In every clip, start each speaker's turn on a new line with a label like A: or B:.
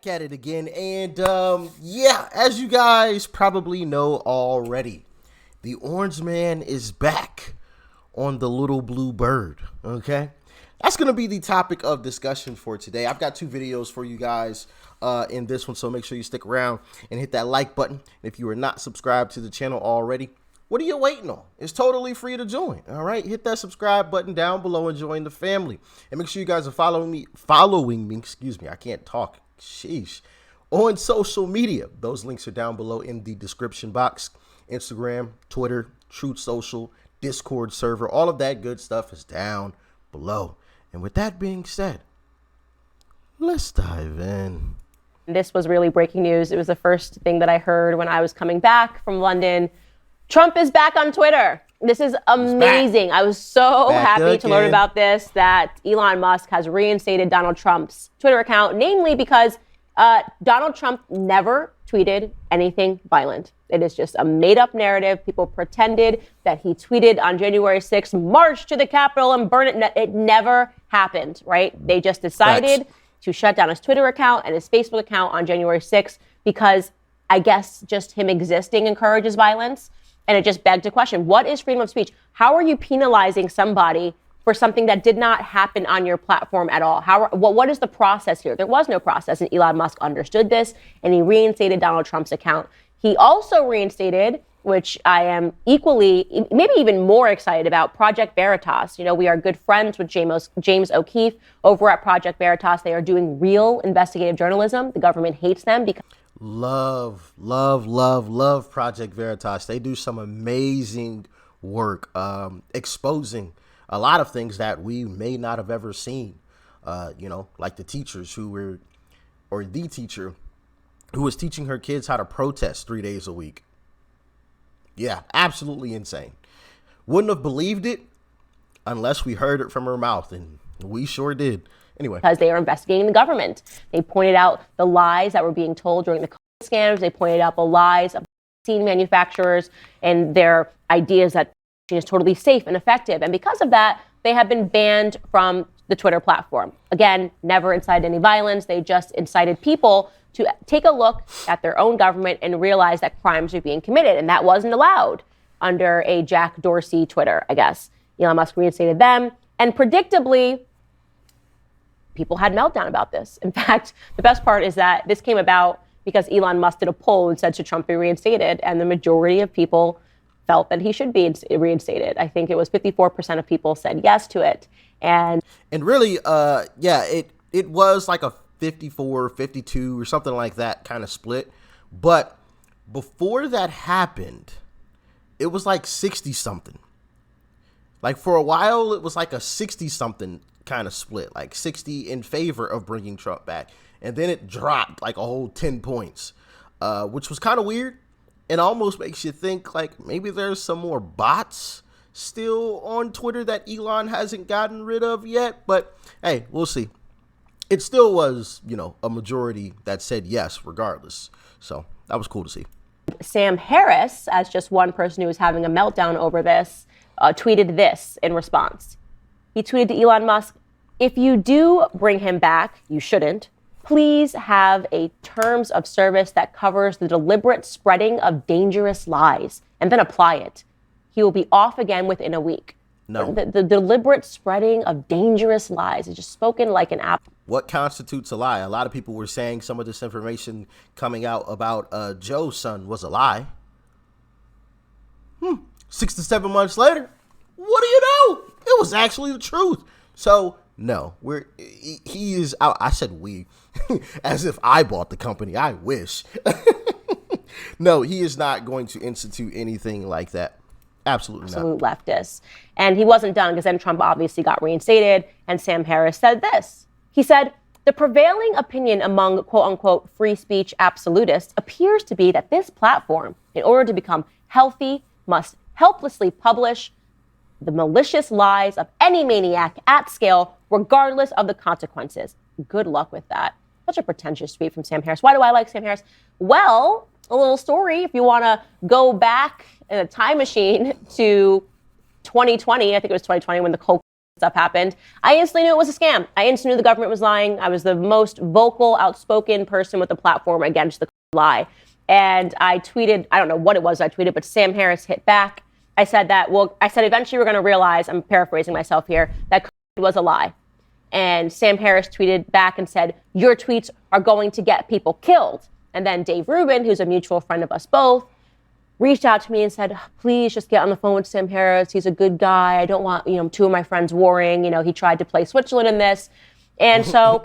A: back at it again, and yeah, as you guys probably know already, the Orange Man is back on the little blue bird. Okay, that's gonna be the topic of discussion for today. I've got two videos for you guys in this one, so make sure you stick around and hit that like button. If you are not subscribed to the channel already, what are you waiting on? It's totally free to join. All right, hit that subscribe button down below and join the family. And make sure you guys are following me. Excuse me, I can't talk. Sheesh. On social media, those links are down below in the description box. Instagram, Twitter, Truth Social, Discord server, all of that good stuff is down below. And with that being said, let's dive in.
B: This was really breaking news. It was the first thing that I heard when I was coming back from London. Trump is back on Twitter. This is amazing. I was so happy to learn about this, that Elon Musk has reinstated Donald Trump's Twitter account, namely because Donald Trump never tweeted anything violent. It is just a made-up narrative. People pretended that he tweeted on January 6th, march to the Capitol and burn it. It never happened, right? They just decided to shut down his Twitter account and his Facebook account on January 6th because I guess just him existing encourages violence. And it just begged a question. What is freedom of speech? How are you penalizing somebody for something that did not happen on your platform at all? What is the process here? There was no process, and Elon Musk understood this, and he reinstated Donald Trump's account. He also reinstated, which I am equally, maybe even more excited about, Project Veritas. You know, we are good friends with James O'Keefe over at Project Veritas. They are doing real investigative journalism. The government hates them because
A: Love Project Veritas. They do some amazing work exposing a lot of things that we may not have ever seen. You know, like the teachers the teacher who was teaching her kids how to protest 3 days a week. Yeah, absolutely insane. Wouldn't have believed it unless we heard it from her mouth, and we sure did. Anyway.
B: Because they are investigating the government. They pointed out the lies that were being told during the COVID scams. They pointed out the lies of vaccine manufacturers and their ideas that vaccine is totally safe and effective. And because of that, they have been banned from the Twitter platform. Again, never incited any violence. They just incited people to take a look at their own government and realize that crimes are being committed. And that wasn't allowed under a Jack Dorsey Twitter, I guess. Elon Musk reinstated them. And predictably, people had meltdown about this. In fact, the best part is that this came about because Elon Musk did a poll and said, should Trump be reinstated? And the majority of people felt that he should be reinstated. I think it was 54% of people said yes to it. And
A: really, yeah, it was like a 54, 52 or something like that kind of split. But before that happened, it was like 60 something. Like for a while, it was like a 60 something kind of split, like 60 in favor of bringing Trump back. And then it dropped like a whole 10 points, which was kind of weird and almost makes you think like maybe there's some more bots still on Twitter that Elon hasn't gotten rid of yet. But hey, we'll see. It still was, you know, a majority that said yes, regardless. So that was cool to see.
B: Sam Harris, as just one person who was having a meltdown over this, tweeted this in response. He tweeted to Elon Musk, if you do bring him back, you shouldn't, please have a terms of service that covers the deliberate spreading of dangerous lies and then apply it. He will be off again within a week.
A: No.
B: The deliberate spreading of dangerous lies is just spoken like an app.
A: What constitutes a lie? A lot of people were saying some of this information coming out about Joe's son was a lie. 6 to 7 months later, what do you know? It was actually the truth. So no, he is out. I said we, as if I bought the company. I wish. No, he is not going to institute anything like that. Absolutely not.
B: Absolute leftists. And he wasn't done because then Trump obviously got reinstated. And Sam Harris said this. He said, the prevailing opinion among quote unquote free speech absolutists appears to be that this platform, in order to become healthy, must helplessly publish the malicious lies of any maniac at scale, regardless of the consequences. Good luck with that. Such a pretentious tweet from Sam Harris. Why do I like Sam Harris? Well, a little story, if you want to go back in a time machine to 2020, I think it was 2020 when the COVID stuff happened, I instantly knew it was a scam. I instantly knew the government was lying. I was the most vocal, outspoken person with a platform against the lie. And I tweeted, I don't know what it was I tweeted, but Sam Harris hit back. I said eventually we're going to realize, I'm paraphrasing myself here, that COVID was a lie. And Sam Harris tweeted back and said, your tweets are going to get people killed. And then Dave Rubin, who's a mutual friend of us both, reached out to me and said, please just get on the phone with Sam Harris. He's a good guy. I don't want, two of my friends warring. He tried to play Switzerland in this. And so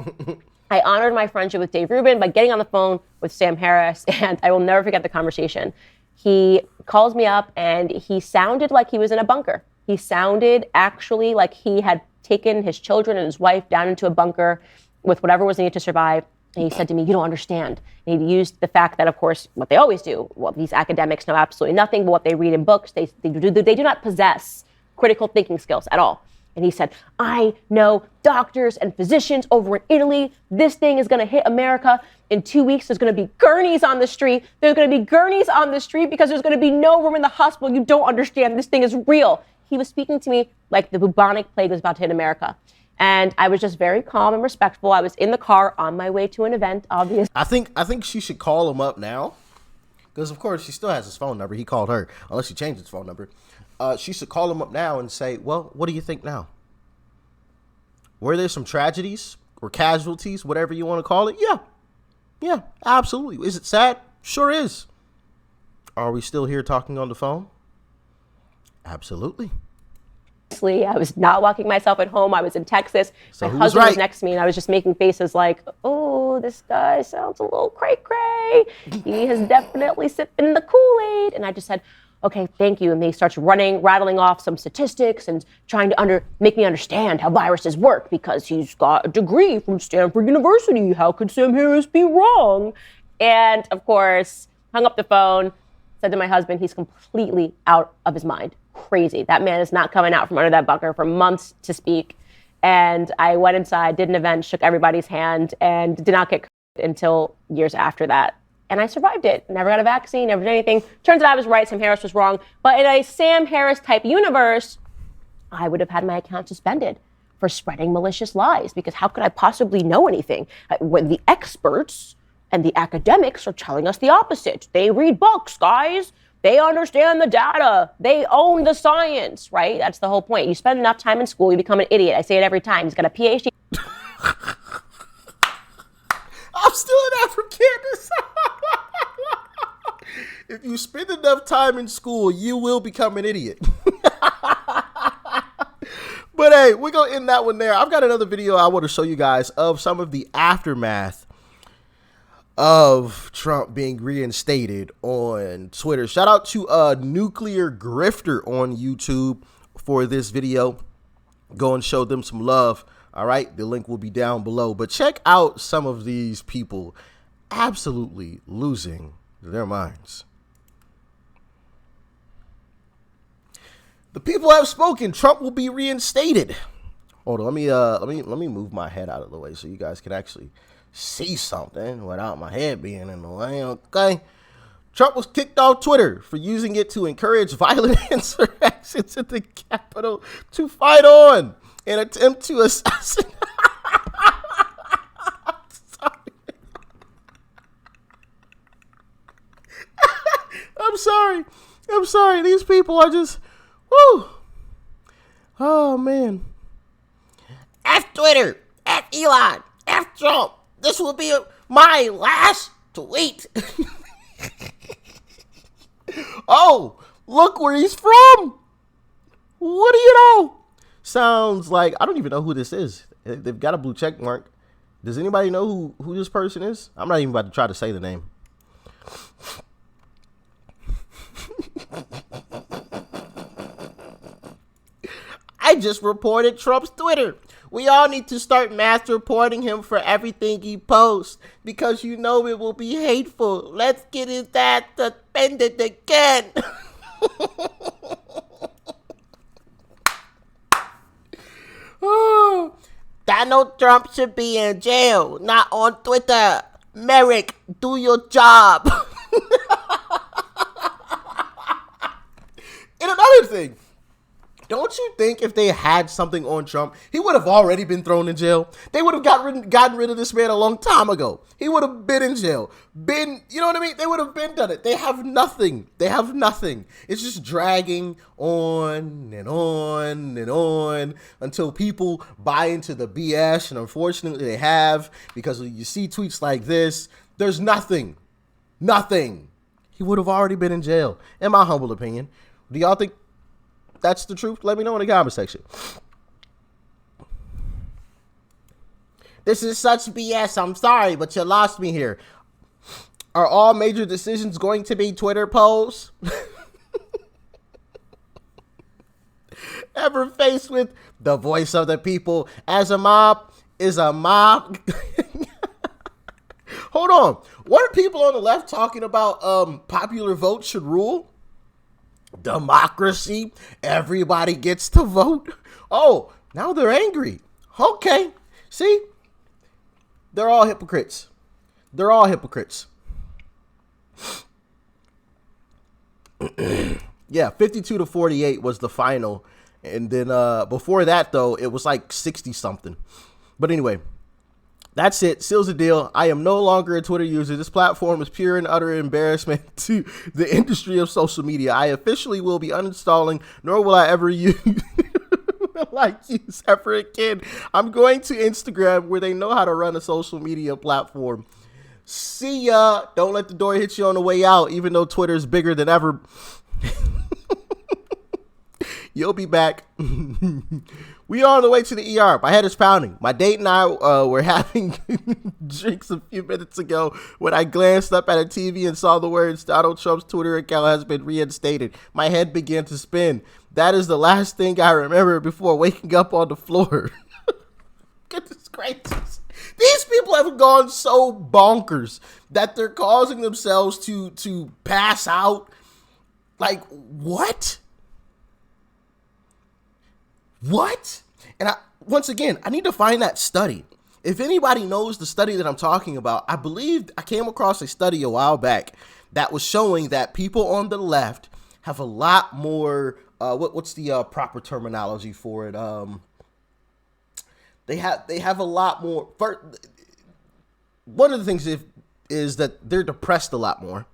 B: I honored my friendship with Dave Rubin by getting on the phone with Sam Harris. And I will never forget the conversation. He calls me up and he sounded like he was in a bunker. He sounded actually like he had taken his children and his wife down into a bunker with whatever was needed to survive. And he said to me, you don't understand. And he used the fact that, of course, what they always do, well, these academics know absolutely nothing but what they read in books. They do not possess critical thinking skills at all. And he said, I know doctors and physicians over in Italy. This thing is going to hit America in 2 weeks. There's going to be gurneys on the street. There's going to be gurneys on the street because there's going to be no room in the hospital. You don't understand. This thing is real. He was speaking to me like the bubonic plague was about to hit America. And I was just very calm and respectful. I was in the car on my way to an event, obviously.
A: I think she should call him up now. Because, of course, she still has his phone number. He called her, unless she changed his phone number. She should call him up now and say, well, what do you think now? Were there some tragedies or casualties, whatever you want to call it? Yeah, absolutely. Is it sad? Sure is. Are we still here talking on the phone? Absolutely.
B: I was not walking myself at home. I was in Texas.
A: So
B: my husband was next to me, and I was just making faces like, oh, this guy sounds a little cray-cray. He has definitely sipping the Kool-Aid. And I just said, okay, thank you. And he starts rattling off some statistics and trying to make me understand how viruses work because he's got a degree from Stanford University. How could Sam Harris be wrong? And, of course, hung up the phone, said to my husband, he's completely out of his mind. Crazy. That man is not coming out from under that bunker for months to speak. And I went inside, did an event, shook everybody's hand, and did not get COVID until years after that. And I survived it. Never got a vaccine, never did anything. Turns out I was right, Sam Harris was wrong. But in a Sam Harris type universe, I would have had my account suspended for spreading malicious lies because how could I possibly know anything? When the experts and the academics are telling us the opposite. They read books, guys. They understand the data. They own the science, right? That's the whole point. You spend enough time in school, you become an idiot. I say it every time. He's got a PhD.
A: I'm still an Africanus. If you spend enough time in school, you will become an idiot. But hey, we're going to end that one there. I've got another video I want to show you guys of some of the aftermath of Trump being reinstated on Twitter. Shout out to Nuclear Grifter on YouTube for this video. Go and show them some love. All right, the link will be down below. But check out some of these people absolutely losing their minds. The people have spoken. Trump will be reinstated. Hold on, let me move my head out of the way so you guys can actually see something without my head being in the way, okay? Trump was kicked off Twitter for using it to encourage violent insurrections at the Capitol to fight on an attempt to assassinate. I'm sorry. These people are just, whoo. Oh, man. F Twitter, F Elon, F Trump. This will be my last tweet. Oh, look where he's from. What do you know? Sounds like, I don't even know who this is. They've got a blue check mark. Does anybody know who this person is? I'm not even about to try to say the name. I just reported Trump's Twitter. We all need to start mass reporting him for everything he posts because you know it will be hateful. Let's get his ass suspended again. Oh, Donald Trump should be in jail, not on Twitter. Merrick, do your job. And another thing, Don't you think if they had something on Trump, he would have already been thrown in jail? They would have gotten rid of this man a long time ago. He would have been in jail. You know what I mean? They would have been done it. They have nothing. It's just dragging on and on and on until people buy into the BS. And unfortunately, they have, because when you see tweets like this, there's nothing. He would have already been in jail, in my humble opinion. Do y'all think that's the truth? Let me know in the comment section. This is such BS. I'm sorry, but you lost me here. Are all major decisions going to be Twitter polls? Ever faced with the voice of the people as a mob is a mob? Hold on. Weren't people on the left talking about popular vote should rule? Democracy. Everybody gets to vote. Oh, now they're angry. Okay. See? They're all hypocrites. Yeah, 52-48 was the final. And then before that, though, it was like 60 something. But anyway, that's it. Seals the deal. I am no longer a Twitter user. This platform is pure and utter embarrassment to the industry of social media. I officially will be uninstalling, nor will I ever use ever again. I'm going to Instagram, where they know how to run a social media platform. See ya. Don't let the door hit you on the way out, even though Twitter is bigger than ever. You'll be back. We are on the way to the ER. My head is pounding. My date and I were having drinks a few minutes ago when I glanced up at a TV and saw the words Donald Trump's Twitter account has been reinstated. My head began to spin. That is the last thing I remember before waking up on the floor. Goodness gracious. These people have gone so bonkers that they're causing themselves to pass out. Like, what? What? And once again, I need to find that study. If anybody knows the study that I'm talking about, I believe I came across a study a while back that was showing that people on the left have a lot more, what's the proper terminology for it? They have a lot more. One of the things is that they're depressed a lot more.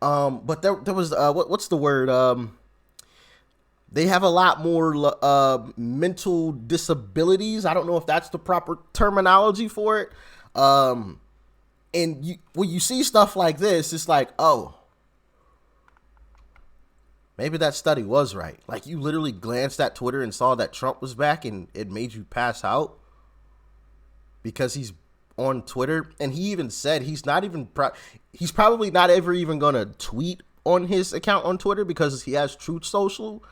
A: But there was, what's the word? They have a lot more mental disabilities. I don't know if that's the proper terminology for it. And when you see stuff like this, it's like, oh, maybe that study was right. Like, you literally glanced at Twitter and saw that Trump was back and it made you pass out because he's on Twitter. And he even said he's probably not ever even going to tweet on his account on Twitter because he has Truth Social.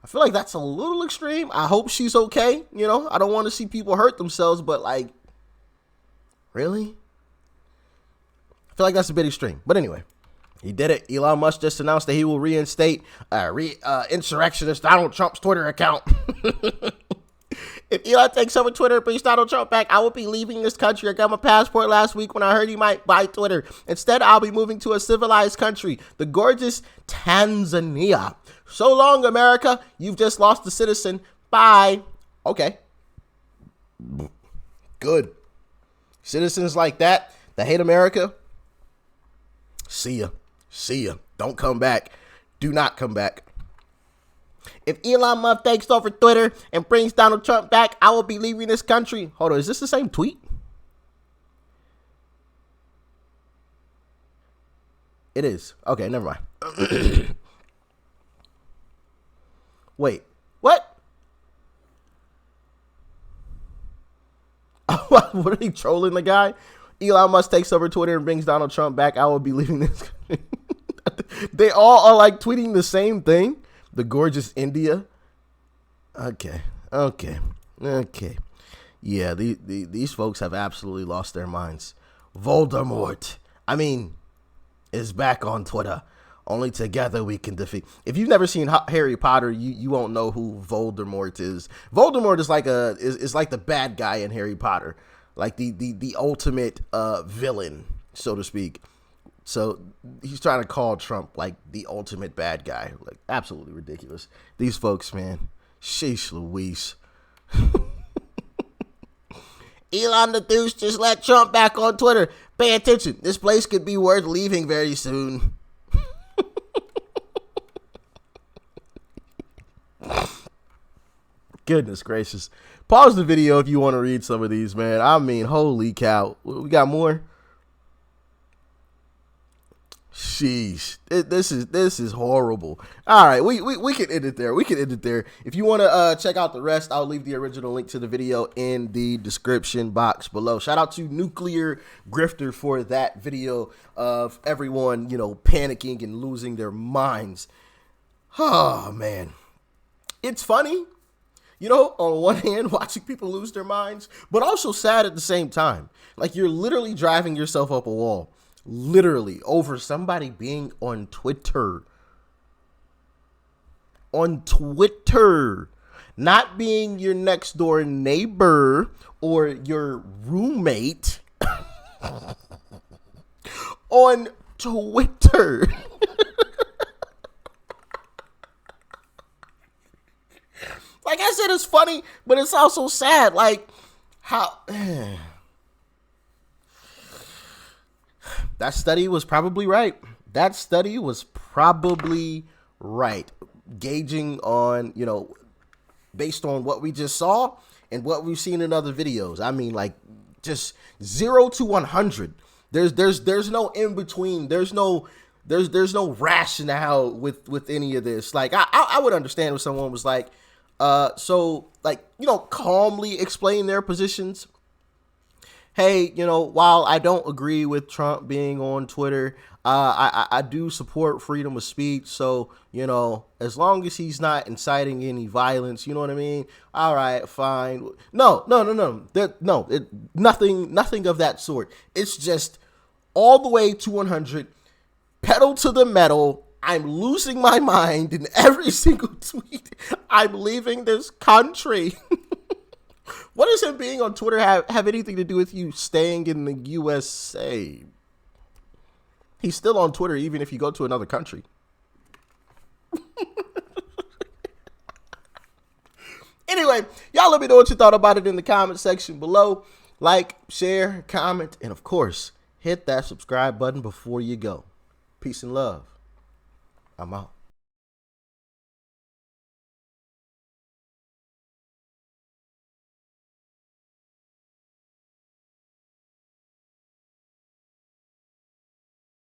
A: I feel like that's a little extreme. I hope she's okay. You know, I don't want to see people hurt themselves, but like, really? I feel like that's a bit extreme. But anyway, he did it. Elon Musk just announced that he will reinstate insurrectionist Donald Trump's Twitter account. If Elon takes over Twitter and brings Donald Trump back, I will be leaving this country. I got my passport last week when I heard he might buy Twitter. Instead, I'll be moving to a civilized country, the gorgeous Tanzania. So long, America. You've just lost a citizen. Bye. Okay. Good. Citizens like that hate America, see ya. See ya. Don't come back. Do not come back. If Elon Musk takes over Twitter and brings Donald Trump back, I will be leaving this country. Hold on, is this the same tweet? It is. Okay, never mind. Wait, what? What are they trolling the guy? Elon Musk takes over Twitter and brings Donald Trump back. I will be leaving this country. They all are like tweeting the same thing. The gorgeous India. Okay. Yeah, these folks have absolutely lost their minds. Voldemort, is back on Twitter. Only together we can defeat. If you've never seen Harry Potter, you won't know who Voldemort is. Voldemort is like the bad guy in Harry Potter, like the ultimate villain, so to speak. So he's trying to call Trump like the ultimate bad guy. Like, absolutely ridiculous. These folks, man. Sheesh Louise. Elon the Deuce just let Trump back on Twitter. Pay attention. This place could be worth leaving very soon. Goodness gracious. Pause the video if you want to read some of these, man. I mean, holy cow. We got more? Sheesh. This is horrible. All right, we can end it there. We can end it there. If you want to check out the rest, I'll leave the original link to the video in the description box below. Shout out to Nuclear Grifter for that video of everyone, panicking and losing their minds. Oh, man. It's funny, on one hand, watching people lose their minds, but also sad at the same time. Like, you're literally driving yourself up a wall. Literally over somebody being on Twitter. On Twitter. Not being your next door neighbor or your roommate. On Twitter. Like I said, it's funny, but it's also sad. Like, how... That study was probably right. Gauging on, based on what we just saw and what we've seen in other videos. I mean, like, just 0 to 100. There's no in between. There's no rationale with any of this. Like, I would understand if someone was like, calmly explain their positions. Hey, while I don't agree with Trump being on Twitter, I do support freedom of speech. So, as long as he's not inciting any violence, you know what I mean? All right, fine. No. Nothing of that sort. It's just all the way to 100, pedal to the metal. I'm losing my mind in every single tweet. I'm leaving this country. What does him being on Twitter have anything to do with you staying in the USA? He's still on Twitter even if you go to another country. Anyway, y'all let me know what you thought about it in the comment section below. Like, share, comment, and of course, hit that subscribe button before you go. Peace and love. I'm out.